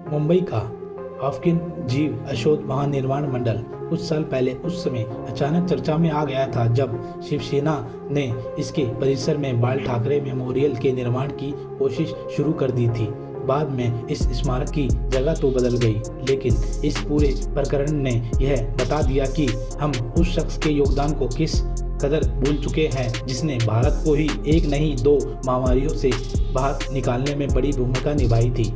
मुंबई का हाफकिन जीव औषध महानिर्माण मंडल कुछ साल पहले उस समय अचानक चर्चा में आ गया था जब शिवसेना ने इसके परिसर में बाल ठाकरे मेमोरियल के निर्माण की कोशिश शुरू कर दी थी। बाद में इस स्मारक की जगह तो बदल गई, लेकिन इस पूरे प्रकरण ने यह बता दिया कि हम उस शख्स के योगदान को किस कदर भूल चुके हैं जिसने भारत को ही एक नहीं दो महामारियों से बाहर निकालने में बड़ी भूमिका निभाई थी।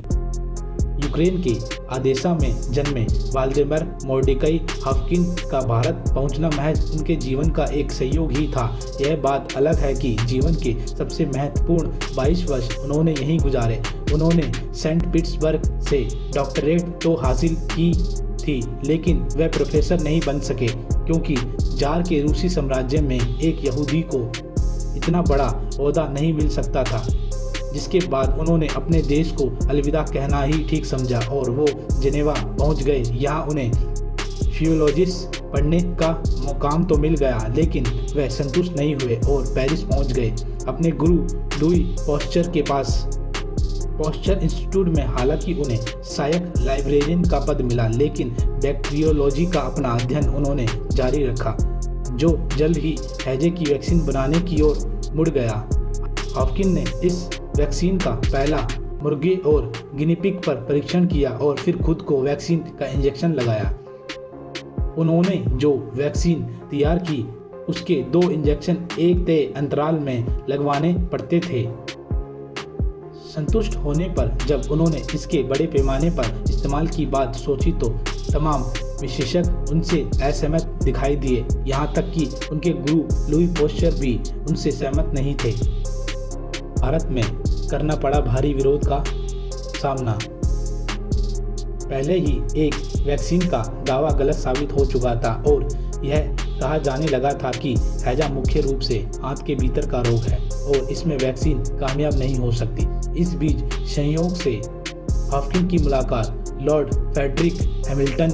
यूक्रेन के ओदेसा में जन्मे व्लादिमीर मोर्देकाई हाफकिन का भारत पहुंचना महज उनके जीवन का एक संयोग ही था। यह बात अलग है कि जीवन के सबसे महत्वपूर्ण 22 वर्ष उन्होंने यहीं गुजारे। उन्होंने सेंट पीटर्सबर्ग से डॉक्टरेट तो हासिल की थी, लेकिन वह प्रोफेसर नहीं बन सके क्योंकि जार के रूसी साम्राज्य में एक यहूदी को इतना बड़ा ओहदा नहीं मिल सकता था। जिसके बाद उन्होंने अपने देश को अलविदा कहना ही ठीक समझा और वो जिनेवा पहुंच गए। यहाँ उन्हें फिलोलॉजिस्ट पढ़ने का मुकाम तो मिल गया, लेकिन वह संतुष्ट नहीं हुए और पेरिस पहुंच गए अपने गुरु लुई पास्चर के पास। पास्चर इंस्टीट्यूट में हालांकि उन्हें सहायक लाइब्रेरियन का पद मिला, लेकिन बैक्टीरियोलॉजी का अपना अध्ययन उन्होंने जारी रखा, जो जल्द ही हैजे की वैक्सीन बनाने की ओर मुड़ गया। हाफकिन ने इस वैक्सीन का पहला मुर्गे और गिनीपिग पर परीक्षण किया और फिर खुद को वैक्सीन का इंजेक्शन लगाया। उन्होंने जो वैक्सीन तैयार की उसके 2 इंजेक्शन एक तय अंतराल में लगवाने पड़ते थे। संतुष्ट होने पर जब उन्होंने इसके बड़े पैमाने पर इस्तेमाल की बात सोची तो तमाम विशेषज्ञ उनसे असहमत दिखाई दिए। यहाँ तक कि उनके गुरु लुई पास्चर भी उनसे सहमत नहीं थे। भारत में करना पड़ा भारी विरोध का सामना। पहले ही एक वैक्सीन का दावा गलत साबित हो चुका था और यह कहा जाने लगा था कि हैजा मुख्य रूप से आंत के भीतर का रोग है और इसमें वैक्सीन कामयाब नहीं हो सकती। इस बीच संयोग से हाफकिन की मुलाकात लॉर्ड फ्रेडरिक हैमिल्टन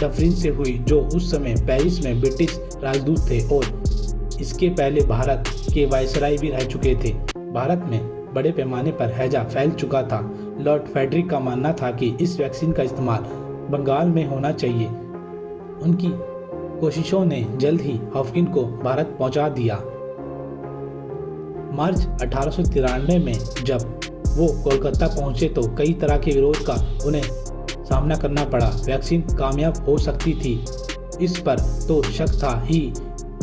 डफरिन से हुई, जो उस समय पेरिस में ब्रिटिश राजदूत थे और इसके पहले भारत के वायसराय भी रह चुके थे। भारत में बड़े पैमाने पर हैजा फैल चुका था। लॉर्ड फ्रेडरिक का मानना था कि इस वैक्सीन का इस्तेमाल बंगाल में होना चाहिए। उनकी कोशिशों ने जल्द ही हाफकिन को भारत पहुंचा दिया। मार्च 1893 में जब वो कोलकाता पहुंचे तो कई तरह के विरोध का उन्हें सामना करना पड़ा। वैक्सीन कामयाब हो सकती थी, इस पर तो शक था ही।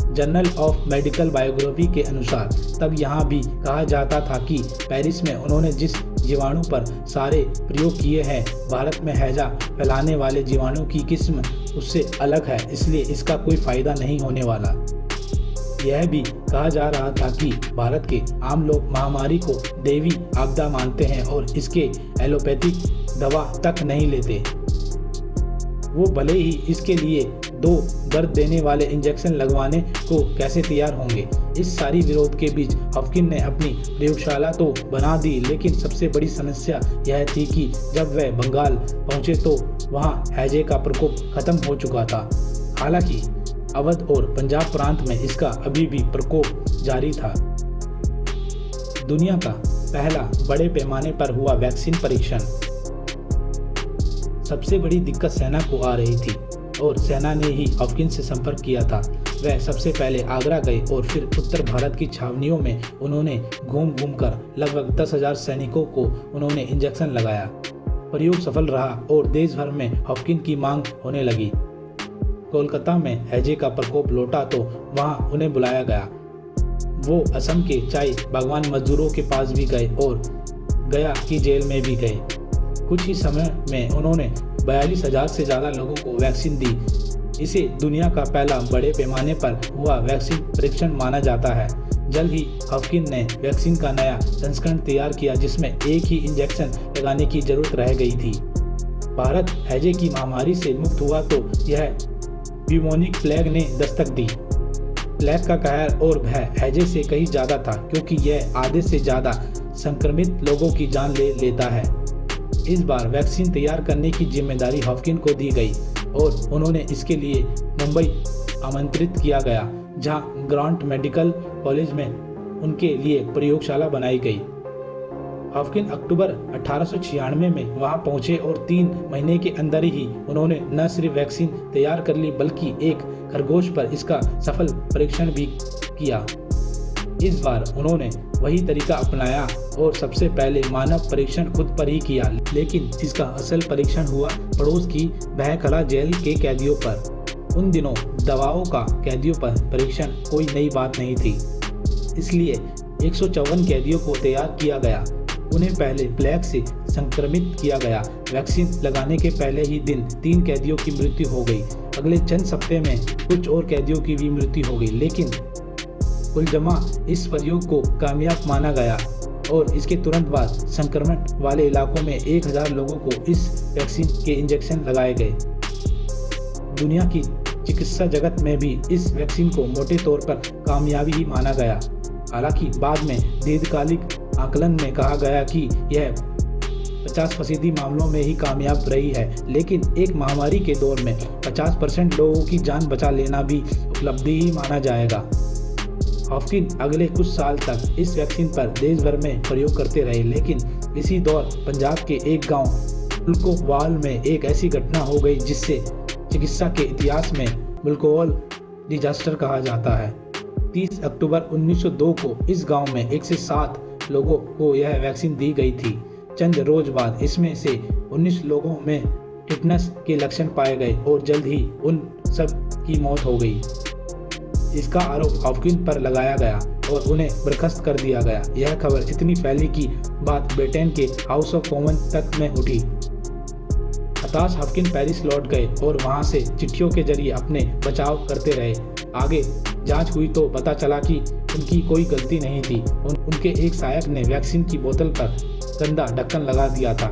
जर्नल ऑफ मेडिकल बायोग्राफी के अनुसार तब यहाँ भी कहा जाता था कि पेरिस में उन्होंने जिस जीवाणु पर सारे प्रयोग किए हैं, भारत में हैजा फैलाने वाले जीवाणु की किस्म उससे अलग है, इसलिए इसका कोई फायदा नहीं होने वाला। यह भी कहा जा रहा था कि भारत के आम लोग महामारी को दैवी आपदा मानते हैं और इसके एलोपैथिक दवा तक नहीं लेते। वो भले ही इसके लिए 2 दर्द देने वाले इंजेक्शन लगवाने को कैसे तैयार होंगे। इस सारी विरोध के बीच हाफकिन ने अपनी प्रयोगशाला तो बना दी, लेकिन सबसे बड़ी समस्या यह थी कि जब वह बंगाल पहुंचे तो वहां हैजे का प्रकोप खत्म हो चुका था। हालांकि अवध और पंजाब प्रांत में इसका अभी भी प्रकोप जारी था। दुनिया का पहला बड़े पैमाने पर हुआ वैक्सीन परीक्षण। सबसे बड़ी दिक्कत सेना को आ रही थी और सेना ने ही हाफकिन से संपर्क किया था। वह सबसे पहले आगरा गए और फिर उत्तर भारत की छावनियों में उन्होंने घूम कर लगभग 10,000 सैनिकों को उन्होंने इंजेक्शन लगाया। प्रयोग सफल रहा और देश भर में हाफकिन की मांग होने लगी। कोलकाता में हैजे का प्रकोप लौटा तो वहां उन्हें बुलाया गया। वो असम के चाय बागवान मजदूरों के पास भी गए और गया की जेल में भी गए। कुछ ही समय में उन्होंने 42,000 से ज़्यादा लोगों को वैक्सीन दी। इसे दुनिया का पहला बड़े पैमाने पर हुआ वैक्सीन परीक्षण माना जाता है। जल्द ही हाफकिन ने वैक्सीन का नया संस्करण तैयार किया जिसमें एक ही इंजेक्शन लगाने की जरूरत रह गई थी। भारत हैजे की महामारी से मुक्त हुआ तो यह ब्यूमोनिक प्लेग ने दस्तक दी। प्लेग का कहर और भय हैजे से कहीं ज़्यादा था क्योंकि यह आधे से ज़्यादा संक्रमित लोगों की जान ले लेता है। इस बार वैक्सीन तैयार करने की जिम्मेदारी हाफकिन को दी गई और उन्होंने इसके लिए मुंबई आमंत्रित किया गया, जहां ग्रांट मेडिकल कॉलेज में उनके लिए प्रयोगशाला बनाई गई। हॉफकिन अक्टूबर 1896 में वहां पहुंचे और 3 महीने के अंदर ही उन्होंने न सिर्फ वैक्सीन तैयार कर ली बल्कि एक खरगोश पर इसका सफल परीक्षण भी किया। इस बार उन्होंने वही तरीका अपनाया और सबसे पहले मानव परीक्षण खुद पर ही किया, लेकिन इसका असल परीक्षण हुआ पड़ोस की बहकला जेल के कैदियों पर। उन दिनों दवाओं का कैदियों पर परीक्षण कोई नई बात नहीं थी, इसलिए 154 कैदियों को तैयार किया गया। उन्हें पहले प्लेग से संक्रमित किया गया। वैक्सीन लगाने के पहले ही दिन 3 कैदियों की मृत्यु हो गई। अगले चंद सप्ताह में कुछ और कैदियों की भी मृत्यु हो गई, लेकिन कुलजमा इस प्रयोग को कामयाब माना गया और इसके तुरंत बाद संक्रमण वाले इलाकों में 1000 लोगों को इस वैक्सीन के इंजेक्शन लगाए गए। दुनिया की चिकित्सा जगत में भी इस वैक्सीन को मोटे तौर पर कामयाबी ही माना गया। हालांकि बाद में दीर्घकालिक आकलन में कहा गया कि यह 50% मामलों में ही कामयाब रही है, लेकिन एक महामारी के दौर में 50% लोगों की जान बचा लेना भी उपलब्धि ही माना जाएगा। हॉफकिन अगले कुछ साल तक इस वैक्सीन पर देश भर में प्रयोग करते रहे, लेकिन इसी दौर पंजाब के एक गांव मुल्कोवाल में एक ऐसी घटना हो गई जिससे चिकित्सा के इतिहास में मुल्कोवाल डिजास्टर कहा जाता है। 30 अक्टूबर 1902 को इस गांव में 1 से 7 लोगों को यह वैक्सीन दी गई थी। चंद रोज बाद इसमें से 19 लोगों में टिटनस के लक्षण पाए गए और जल्द ही उन सब की मौत हो गई। इसका आरोप हॉफकिन पर लगाया गया और उन्हें बर्खास्त कर दिया गया। यह खबर इतनी फैली कि बात ब्रिटेन के हाउस ऑफ कॉमन तक में उठी। हताश हॉफकिन पेरिस लौट गए और वहां से चिट्ठियों के जरिए अपने बचाव करते रहे। आगे जांच हुई तो पता चला कि उनकी कोई गलती नहीं थी। उनके एक सहायक ने वैक्सीन की बोतल पर गंदा ढक्कन लगा दिया था,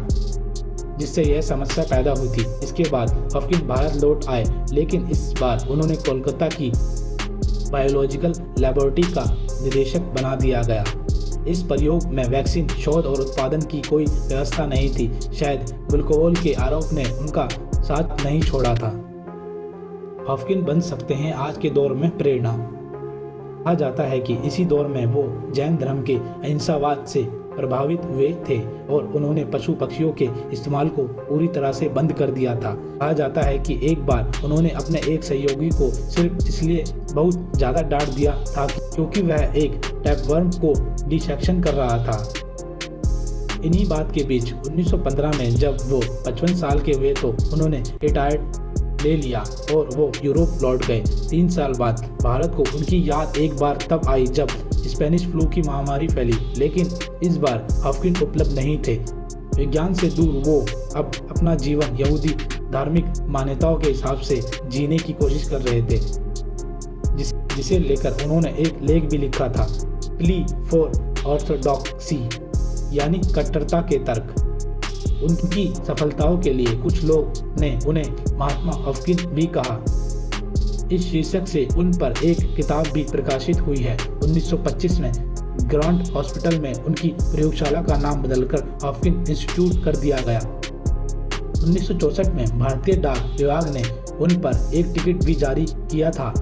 जिससे यह समस्या पैदा हुई थी। इसके बाद हॉफकिन भारत लौट आए, लेकिन इस बार उन्होंने कोलकाता की बायोलॉजिकल लैबोरेटरी का निदेशक बना दिया गया। इस प्रयोग में वैक्सीन शोध और उत्पादन की कोई व्यवस्था नहीं थी। शायद मुल्कोवाल के आरोप ने उनका साथ नहीं छोड़ा था। हॉफकिन बन सकते हैं आज के दौर में प्रेरणा। कहा जाता है कि इसी दौर में वो जैन धर्म के अहिंसावाद से प्रभावित हुए थे और उन्होंने पशु पक्षियों के इस्तेमाल को पूरी तरह से बंद कर दिया था। कहा जाता है कि एक बार उन्होंने अपने एक सहयोगी को सिर्फ इसलिए बहुत ज़्यादा डांट दिया था क्योंकि वह एक टैपवर्म को डिसेक्शन कर रहा था। इन्हीं बात के बीच 1915 में जब वो 55 साल के हुए तो उन्होंने रिटायर्ड ले लिया और वो यूरोप लौट गए। 3 साल बाद भारत को उनकी याद एक बार तब आई जब स्पेनिश फ्लू की महामारी फैली, लेकिन इस बार हॉफकिन उपलब्ध नहीं थे। विज्ञान से दूर वो अब अपना जीवन यहूदी धार्मिक मान्यताओं के हिसाब से जीने की कोशिश कर रहे थे, जिसे लेकर उन्होंने एक लेख भी लिखा था, प्ली फॉर ऑर्थोडॉक्सी, यानी कट्टरता के तर्क। उनकी सफलताओं के लिए कुछ लोग ने उन्हें महात्मा हॉफकिन भी कहा। इस शीर्षक से उन पर एक किताब भी प्रकाशित हुई है। 1925 में ग्रांट हॉस्पिटल में उनकी प्रयोगशाला का नाम बदलकर हॉफकिन इंस्टीट्यूट कर दिया गया। 1964 में भारतीय डाक विभाग ने उन पर एक टिकट भी जारी किया था।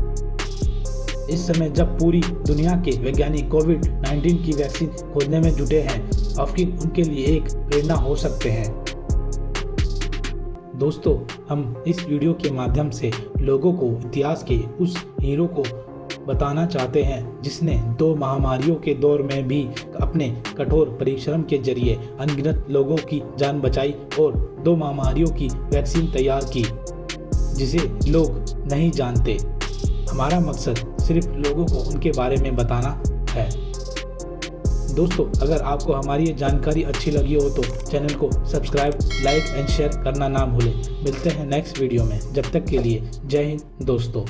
इस समय जब पूरी दुनिया के वैज्ञानिक कोविड-19 की वैक्सीन खोजने में जुटे हैं, हॉफकिन उनके लिए एक प्रेरणा हो सकते हैं। दोस्तों, हम इस वीडियो के माध्यम से लोगों को इतिहास के उस हीरो को बताना चाहते हैं जिसने 2 महामारियों के दौर में भी अपने कठोर परिश्रम के जरिए अनगिनत लोगों की जान बचाई और 2 महामारियों की वैक्सीन तैयार की जिसे लोग नहीं जानते। हमारा मकसद सिर्फ लोगों को उनके बारे में बताना है। दोस्तों, अगर आपको हमारी ये जानकारी अच्छी लगी हो तो चैनल को सब्सक्राइब, लाइक एंड शेयर करना ना भूलें। मिलते हैं नेक्स्ट वीडियो में। जब तक के लिए जय हिंद दोस्तों।